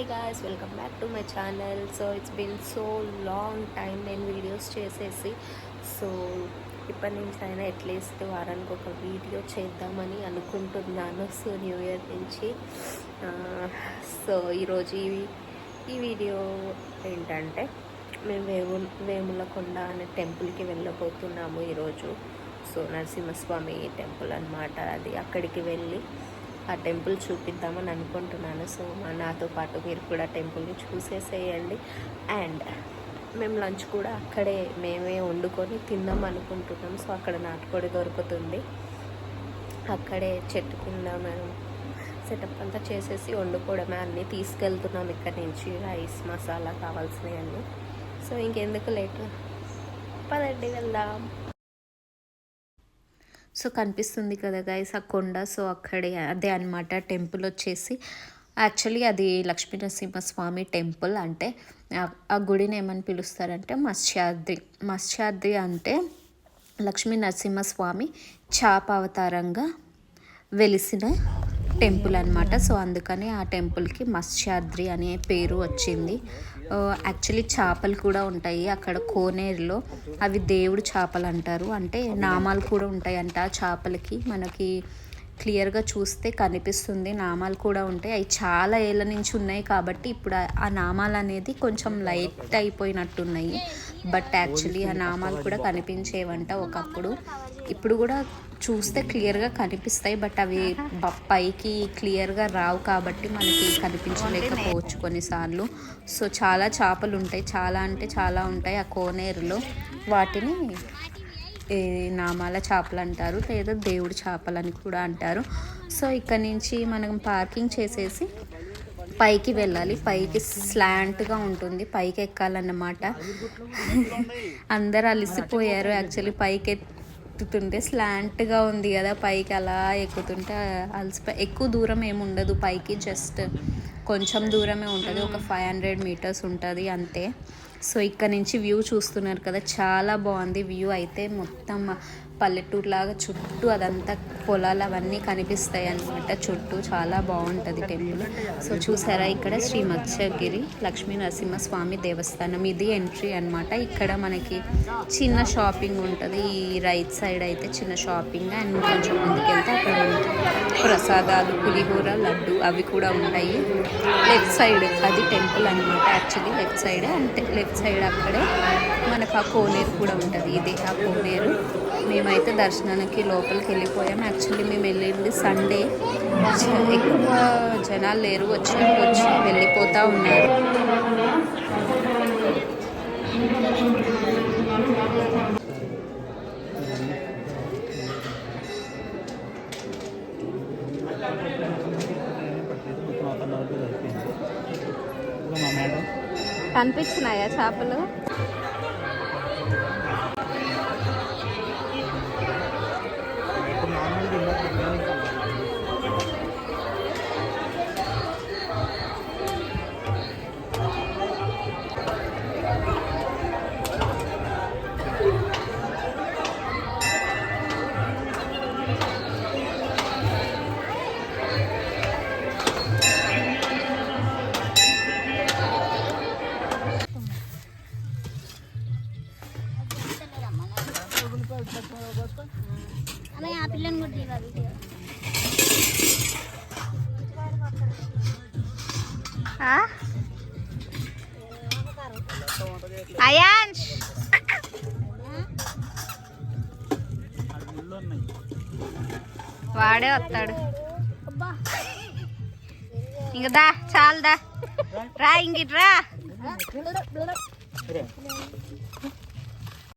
Hi guys, welcome back to my channel. So it's been so long time నేను videos చేసేసి. So ఇప్పటి నుంచి అయినా అట్లీస్ట్ వారానికి ఒక వీడియో చేద్దామని అనుకుంటున్నాను. సో న్యూ ఇయర్ నుంచి. సో ఈరోజు ఈ వీడియో ఏంటంటే మేము వేములకొండ అనే టెంపుల్కి వెళ్ళబోతున్నాము ఈరోజు. సో నరసింహస్వామి టెంపుల్ అన్నమాట అది. అక్కడికి వెళ్ళి ఆ టెంపుల్ చూపిద్దామని అనుకుంటున్నాను. సో నాతో పాటు మీరు కూడా టెంపుల్ని చూసేసేయండి. అండ్ మేము లంచ్ కూడా అక్కడే మేమే వండుకొని తిందాం అనుకుంటున్నాం. సో అక్కడ నాటుకోడి దొరుకుతుంది. అక్కడే చెట్టు కింద మేము సెటప్ అంతా చేసేసి వండుకోవడమే. అన్నీ తీసుకెళ్తున్నాం ఇక్కడ నుంచి, రైస్ మసాలా కావాల్సినవన్నీ. సో ఇంకెందుకు లేట్, పదండి వెళ్దాం. సో కనిపిస్తుంది కదా గైస్ ఆ కొండ. సో అక్కడే అదే అనమాట టెంపుల్ వచ్చేసి. యాక్చువల్లీ అది లక్ష్మీ నరసింహస్వామి టెంపుల్. అంటే ఆ గుడిని ఏమని పిలుస్తారంటే మత్స్యాద్రి అంటే లక్ష్మీ నరసింహస్వామి చాప అవతారంగా వెలిసిన టెంపుల్ అనమాట. సో అందుకని ఆ టెంపుల్కి మత్స్యాద్రి అనే పేరు వచ్చింది. యాక్చువల్లీ చేపలు కూడా ఉంటాయి అక్కడ కోనేరులో. అవి దేవుడు చేపలు అంటారు. అంటే నామాలు కూడా ఉంటాయి అంట ఆ చేపలకి. మనకి క్లియర్గా చూస్తే కనిపిస్తుంది, నామాలు కూడా ఉంటాయి. అవి చాలా ఏళ్ళ నుంచి ఉన్నాయి కాబట్టి ఇప్పుడు ఆ నామాలు అనేది కొంచెం లైట్ అయిపోయినట్టున్నాయి. బట్ యాక్చువల్లీ ఆ నామాలు కూడా కనిపించేవంట ఒకప్పుడు. ఇప్పుడు కూడా చూస్తే క్లియర్గా కనిపిస్తాయి. బట్ అవి పైకి క్లియర్గా రావు కాబట్టి మనకి కనిపించలేకపోవచ్చు కొన్నిసార్లు. సో చాలా చేపలు ఉంటాయి, చాలా అంటే చాలా ఉంటాయి ఆ కోనేరులో. వాటిని నామాల చేపలు అంటారు, లేదా దేవుడి చేపలు అని కూడా అంటారు. సో ఇక్కడ నుంచి మనం పార్కింగ్ చేసేసి పైకి వెళ్ళాలి. పైకి స్లాంట్గా ఉంటుంది, పైకి ఎక్కాలన్నమాట. అందరు అలసిపోయారు యాక్చువల్లీ. పైకి ఎక్కుతుంటే స్లాంట్గా ఉంది కదా, పైకి అలా ఎక్కుతుంటే ఎక్కువ దూరం ఏమి ఉండదు పైకి, జస్ట్ కొంచెం దూరమే ఉంటుంది. ఒక 500 మీటర్స్ ఉంటుంది అంతే. సో ఇక్కడ నుంచి వ్యూ చూస్తున్నారు కదా, చాలా బాగుంది వ్యూ అయితే. మొత్తం పల్లెటూరులాగా చుట్టూ అదంతా పొలాలు అవన్నీ కనిపిస్తాయి అన్నమాట చుట్టూ. చాలా బాగుంటుంది టెంపుల్. సో చూసారా, ఇక్కడ శ్రీ మత్స్యగిరి లక్ష్మీ నరసింహస్వామి దేవస్థానం. ఇది ఎంట్రీ అన్నమాట. ఇక్కడ మనకి చిన్న షాపింగ్ ఉంటుంది. ఈ రైట్ సైడ్ అయితే చిన్న షాపింగ్, అండ్ కొంచెం ముందుకెళ్తే అక్కడ మనకి ప్రసాదాలు, పులిహోర, లడ్డు అవి కూడా ఉంటాయి. లెఫ్ట్ సైడ్ అది టెంపుల్ అనమాట. యాక్చువల్లీ లెఫ్ట్ సైడ్ అంటే లెఫ్ట్ సైడ్ అక్కడే మనకు ఆ కోనేరు కూడా ఉంటుంది. ఇదే ఆ కోనేరు. మేమైతే దర్శనానికి లోపలికి వెళ్ళిపోయాం. యాక్చువల్లీ మేము వెళ్ళింది సండే. ఎక్కువ జనాలు లేరు, వచ్చి వెళ్ళిపోతూ ఉన్నారు. కనిపించినాయా చేపలు? అయాన్ష్ వాడే వస్తాడు. ఇంక దా, చాలు దా, రా ఇంకిట్రా.